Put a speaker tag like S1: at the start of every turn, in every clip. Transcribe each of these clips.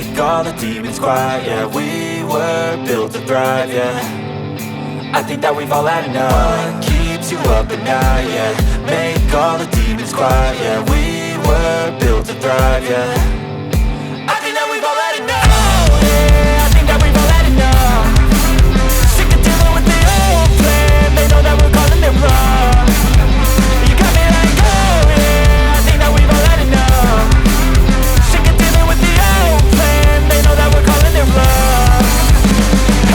S1: make all the demons quiet. Yeah, we were built to thrive, yeah. I think that we've all had enough. What keeps you up at night, yeah. Make all the demons quiet. Yeah, we were built to thrive, yeah. I think that we've all had enough. Oh, yeah, I think that we've all had enough. Sick of dealing with the old plan. They know that we're calling it wrong. You got me like, oh yeah, I think that we've all had enough. Sick of dealing with the old plan. They know that we're calling it wrong.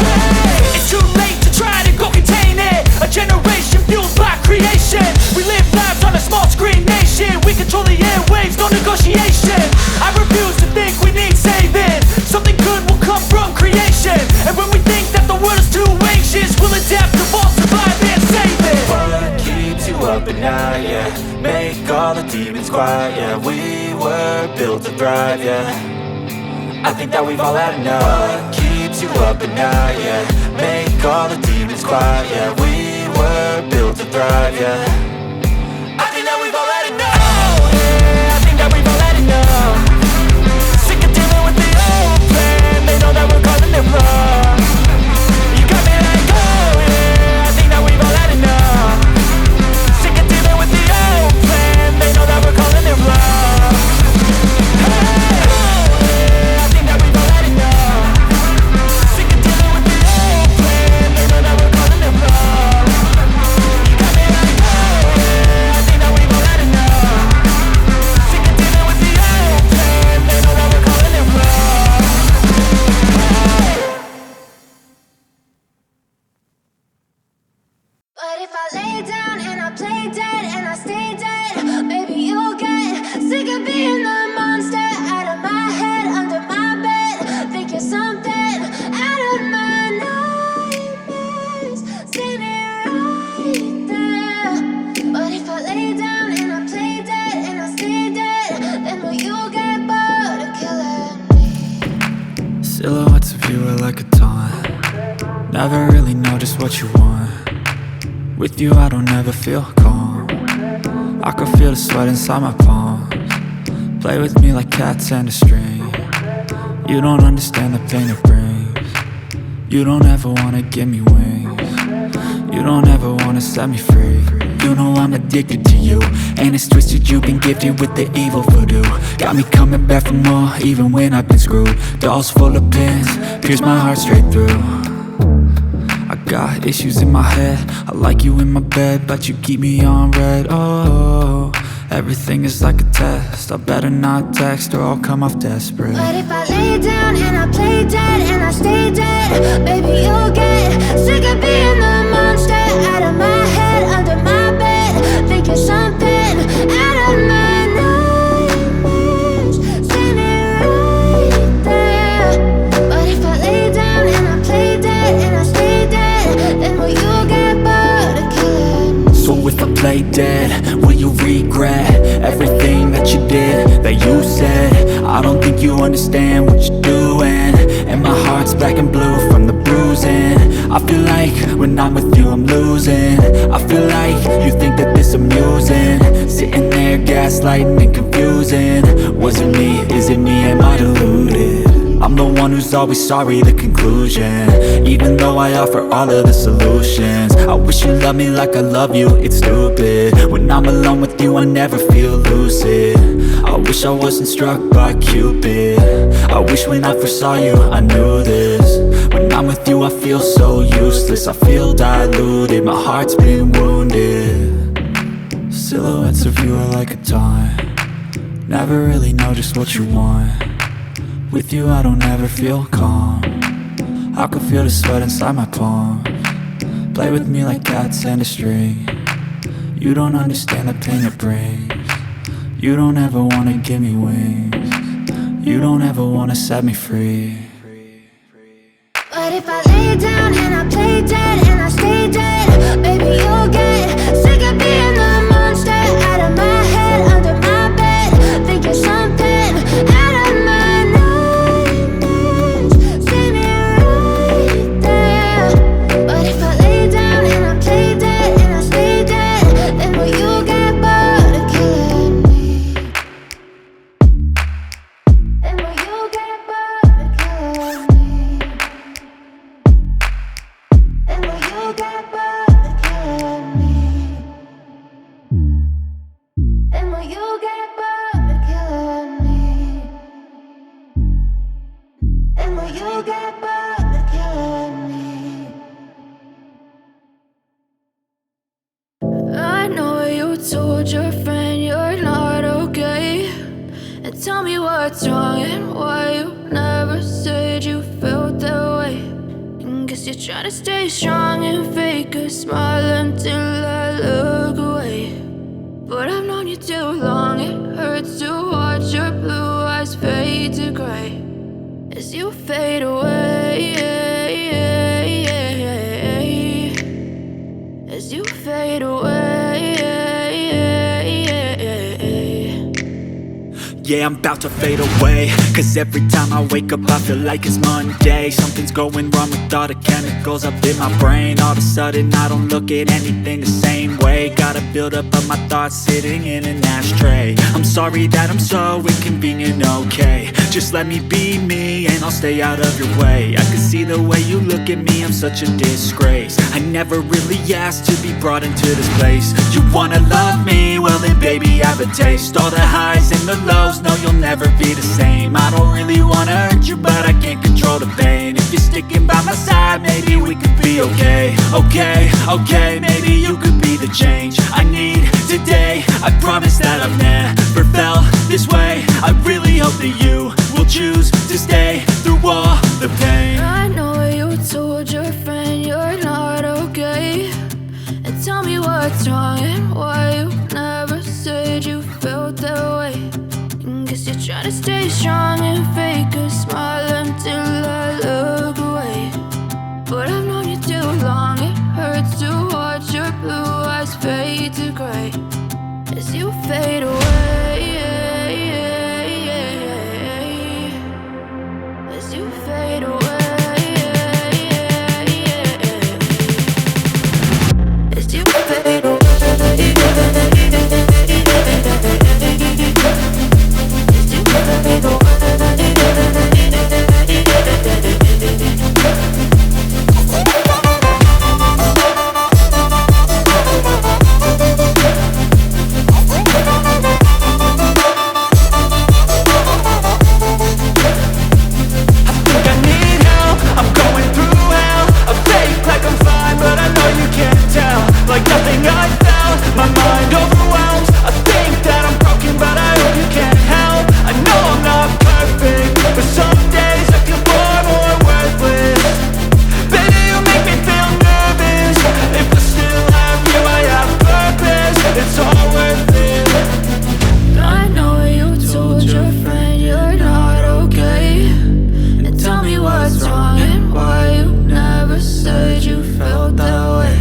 S1: Hey, it's too late to try to go contain it. A generation fueled by creation. We live lives on a small screen nation. We control the airwaves, no negotiation. I refuse to think we need saving. Something good will come from creation. And when we think that the world is too anxious, we'll adapt, evolve, survive and save it. What keeps you up at night, yeah. Make all the demons quiet, yeah. We were built to thrive, yeah. I think that we've all had enough. What keeps you up at night, yeah. Make all the demons quiet, yeah. We were built to thrive, yeah. I think that we've all had enough. Oh yeah, I think that we've all had enough. Sick of dealing with the old plan. They know that we're calling it wrong. You got me like, oh yeah, I think that we've all had enough. Sick of dealing with the old plan. They know that we're calling it wrong. Hey, oh yeah, I think that we've all had enough. Sick of dealing with the old plan. They know that we're calling it wrong. You got me like, oh yeah, I think that we've all had enough. Sick of dealing with the old plan. They know that we're calling it wrong.
S2: But if I lay down and I play dead and I stay dead, maybe you'll get sick of being the monster out of my head, under my bed. Think you're something out of my nightmares, standing right there. But if I lay down and I play dead and I stay dead, then will you get bored of killing me?
S3: Silhouettes of you are like a taunt. Never really know just what you want. With you I don't ever feel calm. I can feel the sweat inside my palms. Play with me like cats and a string. You don't understand the pain it brings. You don't ever wanna give me wings. You don't ever wanna set me free. You know I'm addicted to you, and it's twisted, you've been gifted with the evil voodoo. Got me coming back for more, even when I've been screwed. Dolls full of pins, pierce my heart straight through. I got issues in my head, I like you in my bed, but you keep me on red. Oh, everything is like a test. I better not text or I'll come off desperate.
S2: But if I lay down and I play dead and I stay dead, baby you'll get sick of being the monster out of my head, under my bed. Think you're something out of my nightmares, standing right there. But if I lay down and I play dead and I stay dead, then will you get bored of killing me?
S3: So if I play dead, will you regret everything that you did, that you said? I don't think you understand what you're doing, and my heart's black and blue from the bruising. I feel like when I'm with you I'm losing. I feel like you think that this amusing, sitting there gaslighting and confusing. Was it me? Is it me? Am I deluded? I'm the one who's always sorry, the conclusion. Even though I offer all of the solutions, I wish you loved me like I love you, it's stupid. When I'm alone with you I never feel lucid. I wish I wasn't struck by Cupid. I wish when I first saw you I knew this. When I'm with you I feel so useless, I feel diluted, my heart's been wounded. Silhouettes of you are like a taunt. Never really know just what you want. With you I don't ever feel calm. I can feel the sweat inside my palms. Play with me like cats and a string. You don't understand the pain it brings. You don't ever wanna give me wings. You don't ever wanna set me free.
S2: But if I lay down and I play dead and I stay dead, baby you'll get sick of being the monster out of my head, under my bed. Think you're something out of my nightmares, standing right there. But if I lay down and I play dead and I stay dead, then will you get bored of killing me? Then will you get bored? tell me what's wrong and why you never said you felt that way. And guess you're trying to stay strong and fake a smile until I look away. But I've known you too long, it hurts to watch your blue eyes fade to gray as you fade away, as you fade away.
S3: Yeah, I'm about to fade away, cause every time I wake up I feel like it's Monday. Something's going wrong with all the chemicals up in my brain. All of a sudden I don't look at anything the same way. Gotta build up of my thoughts sitting in an ashtray. I'm sorry that I'm so inconvenient, okay. Just let me be me and I'll stay out of your way. I can see the way you look at me, I'm such a disgrace. I never really asked to be brought into this place. You wanna love me? Well then baby I have a taste. All the highs and the lows, no you'll never be the same. I don't really wanna hurt you but I can't control the pain. If you're sticking by my side maybe we could be okay. Okay, maybe you could be the change I need today. I promise that I've never felt this way. I really hope that you will choose to stay through all the pain.
S2: I know you told your friend you're not okay, and tell me what's wrong and why you never said you felt that way. And guess you're trying to stay strong and fake a smile until I look away. But I've known you too long, it hurts to watch your blue eyes fade to gray as you fade away, as you fade away, as you fade away.
S1: Like nothing I felt, my mind overwhelmed. I think that I'm broken, but I hope you can't help. I know I'm not perfect, but some days I feel far more worthless. Baby, you make me feel nervous. If I still have you, I have purpose. It's all worth it.
S2: I know you told your friend you're not okay, and tell me what's wrong and why you never said you felt that way.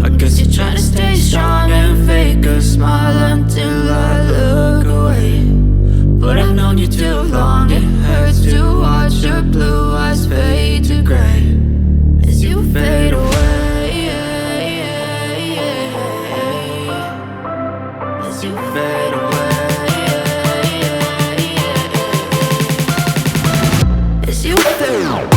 S2: I guess you're trying to stay strong and fake a smile until I look away. But I've known you too long, it hurts to watch your blue eyes fade to gray as you fade away, as you fade away, as you fade away.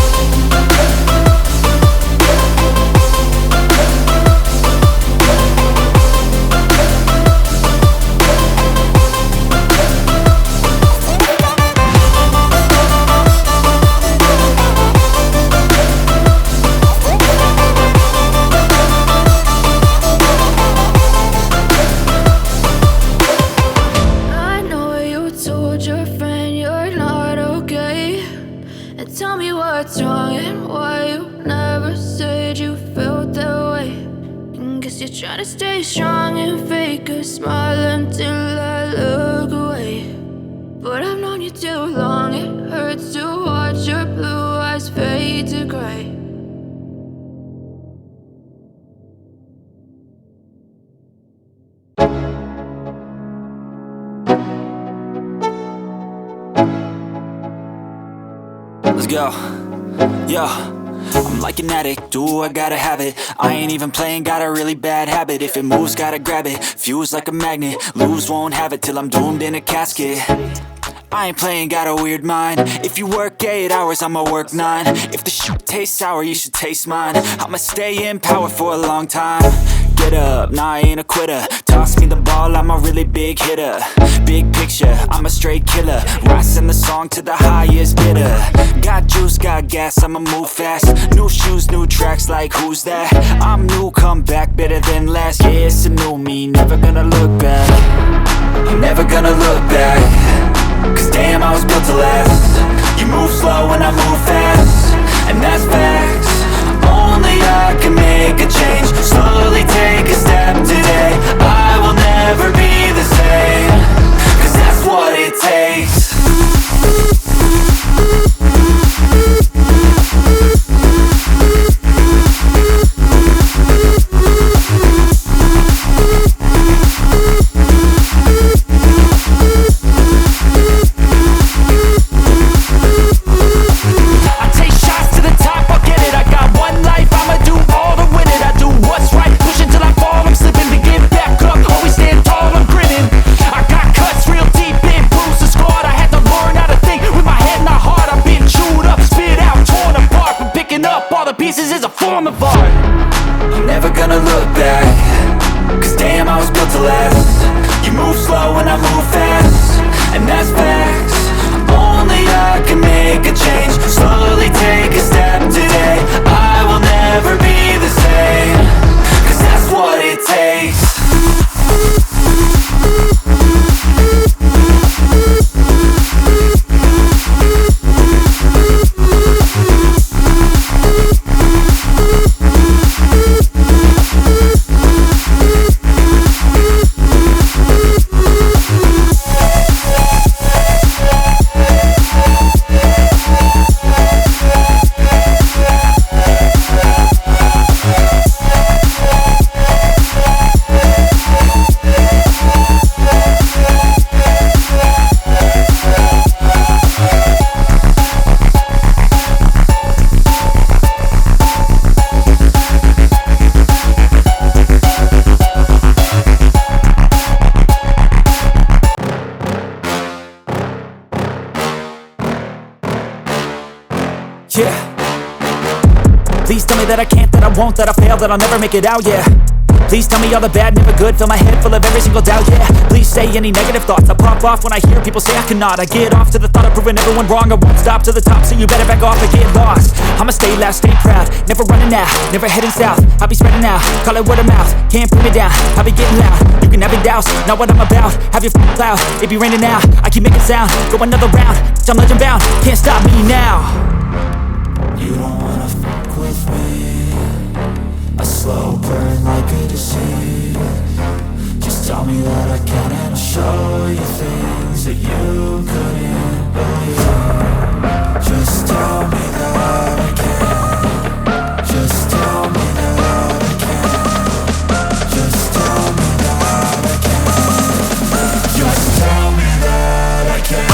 S2: Tell me what's wrong and why you never said you felt that way. And guess you're trying to stay strong and fake a smile until I look away. But I've known you too long, it hurts to watch your blue eyes fade to gray.
S3: Let's go. Yo, I'm like an addict, do I gotta have it. I ain't even playing, got a really bad habit. If it moves, gotta grab it, fuse like a magnet. Lose, won't have it till I'm doomed in a casket. I ain't playing, got a weird mind. If you work 8 hours, I'ma work 9. If the shit tastes sour, you should taste mine. I'ma stay in power for a long time. Get up, nah I ain't a quitter. Toss me the ball, I'm a really big hitter. Big picture, I'm a straight killer. Rising the song to the highest bidder. Got juice, got gas, I'ma move fast. New shoes, new tracks, like who's that? I'm new, come back, better than last. Yeah, it's a new me, never gonna look back. I'm never gonna look back. Cause damn, I was built to last. You move slow and I move fast, and that's facts. Only I can make a change. Slowly take a step today. I will never be the same, cause that's what it takes. Pieces is a form of art. I'm never gonna look back, cause damn, I was built to last. You move slow and I move fast, and that's facts. Only I can make a change. Slowly take a step today. I will never be the same, cause that's what it takes. Yeah. Please tell me that I can't, that I won't, that I fail, that I'll never make it out, yeah. Please tell me all the bad, never good, fill my head full of every single doubt, yeah. Please say any negative thoughts, I pop off when I hear people say I cannot. I get off to the thought of proving everyone wrong, I won't stop to the top, so you better back off and get lost. I'ma stay loud, stay proud, never running out, never heading south. I'll be spreading out, call it word of mouth, can't put me down, I'll be getting loud. You can have your doubts, not what I'm about, have your f***ing cloud, it be raining now. I keep making sound, go another round, I'm legend bound, can't stop me now.
S1: You don't wanna fuck with me. A slow burn like a disease. Just tell me that I can and I'll show you things that you couldn't believe. Just tell me that I can. Just tell me that I can. Just tell me that I can. Just tell me that I can.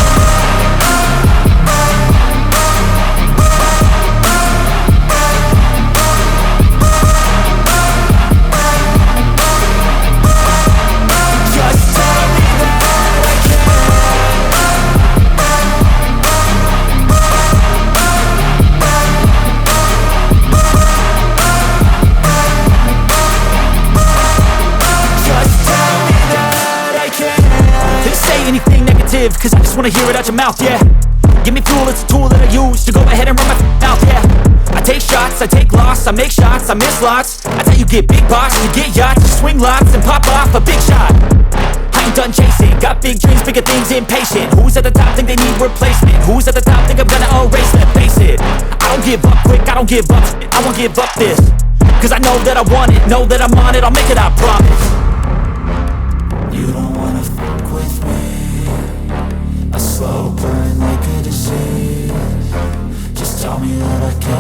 S3: Cause I just wanna hear it out your mouth, yeah. Give me fuel, it's a tool that I use to go ahead and run my mouth, yeah. I take shots, I take loss, I make shots, I miss lots. That's how you get big box, you get yachts, you swing lots and pop off a big shot. I ain't done chasing, got big dreams, bigger things, impatient. Who's at the top think they need replacement? Who's at the top think I'm gonna erase them? Face it, I don't give up quick, I don't give up, I won't give up this. Cause I know that I want it, know that I'm on it, I'll make it, I promise.